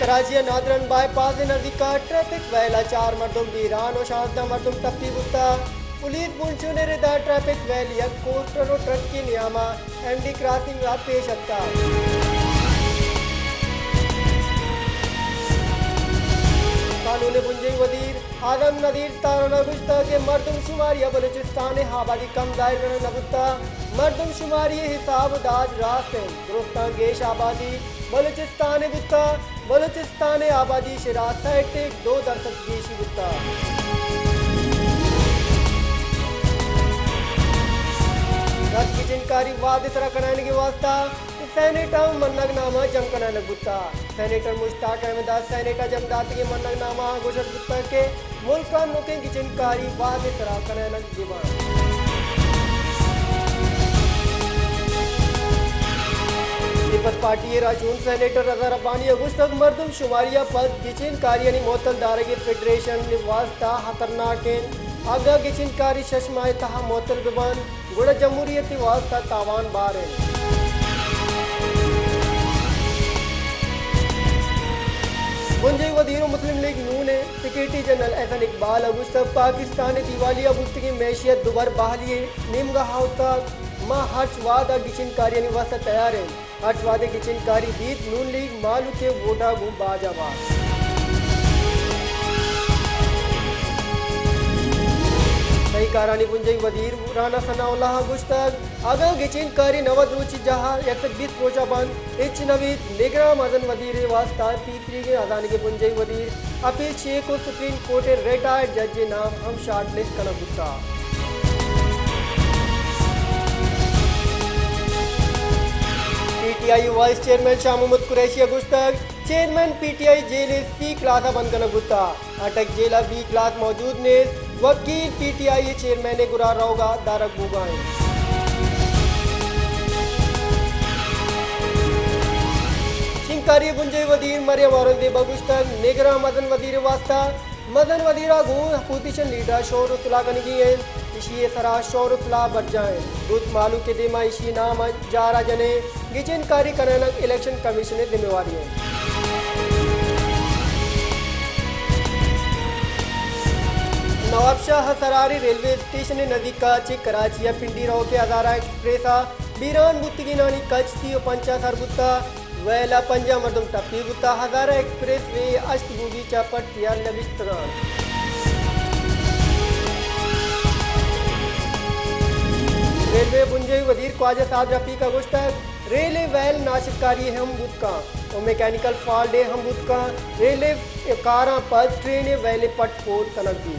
Karachi northern bypass नजदीक traffic वैला 4 मर्दों वीरान और 16 मर्दों टप्पी बुता पुलिस बुंशु ने रिदा ट्रैफिक वैल यक कोस्टर और ट्रक की नियामा एमडी क्रॉसिंग रा पेश अत्ता कानून बुंजई वजीर आदम नदीर तारना गुश्ता के मर्दमशुमारी बलूचिस्तान आबादी कम दायर नबुत्ता मर्दमशुमारी हिसाब दाज रास्ते दुरुस्तान गेश आबादी बलूचिस्तान बुत्ता बलूचिस्तान आबादी शरात 2% गेशी बुत्ता रस की जिनकारी वाद तरह कराने के वास्ता सेनेटर मन्नगनामा जम कराने गुत्ता सेनेटर मुश्ताक अहमद सेनेटर जमदात के मन्नगनामा घोषित गुत्ता के मुल्क का नुके की जिनकारी वाद तरह कराने दीवान पीपल्स पार्टी राजून सेनेटर रजा रब्बानी अगुस्तक मर्दम शुमारिया पद गिचिनकारी मोतल दारगे फेडरेशन वास्ता खतरनाक आगा गिचिनकारी शशमाए तहा मोतल बिबान गुड़ जमहूरियत वास्ता तावान बार मुंजई वजीर मुस्लिम लीग नून ने सेक्रेटरी जनरल एहसन इकबाल अगुस्तक पाकिस्तान दिवालिया बुस्तगी मैशियत दुबर बहाली निमगा हाउतक मां हर्षवाद गिचिनकारी वास्ता तैयार है हर्षवाद गिचिनकारी दीद नून लीग मालू के वोटा गु बाजाबाद सही कारानी पुंजई वजीर राना सनाउल्लाह गुश्तक आगा गिचिनकारी नवद रुचि जहां 120 रोजा बंद इच नवीद निगरान मदन वजीर वास्ता तीसरी के अदान के पुंजई वजीर अपील शेख को सुप्रीम कोर्ट रिटायर्ड जज के नाम हम शार्ट लिस्ट करना गुत्ता PTI vice chairman Shah Mohammad Qureshi गुश्तक chairman PTI jail C class बंद करना गुत्ता अटक जेला बी क्लास मौजूद ने वकील पीटीआई चेयरमैन गुरार रहोगा दारक बुगाएं शिंकारी बुंजई वजीर मरियम औरंगजेब बगुश्तक निगरान मदन वजीर वास्ता मदन वजीरा गु अपोजिशन लीडर शोर उतला गनगी है इशी सरा शोर उतला बढ़ जाए दूत मालू के दिमा इशी नाम जारा जने गिचिनकारी करना इलेक्शन कमीशन जिम्मेवारी है नवाबशाह सरारी रेलवे स्टेशन नजदीक कराची पिंडी रो के हजारा एक्सप्रेस बीरान बुत्तगी नानी कच्छ थी पंचा सर बुत्ता वेला पंजा मर्दम टप्पी बुत्ता हजारा एक्सप्रेस वे अष्ट बूगी चापट तियार लविस्तरान रेलवे बुंजई वजीर ख्वाजा साद रफीक गुश्तक रेलवे वैल नाशकारी हम बुतका और मैकेनिकल फॉल्ट हम बुतका रेलवे कारा पर ट्रेन वैले पट कोट तनक दी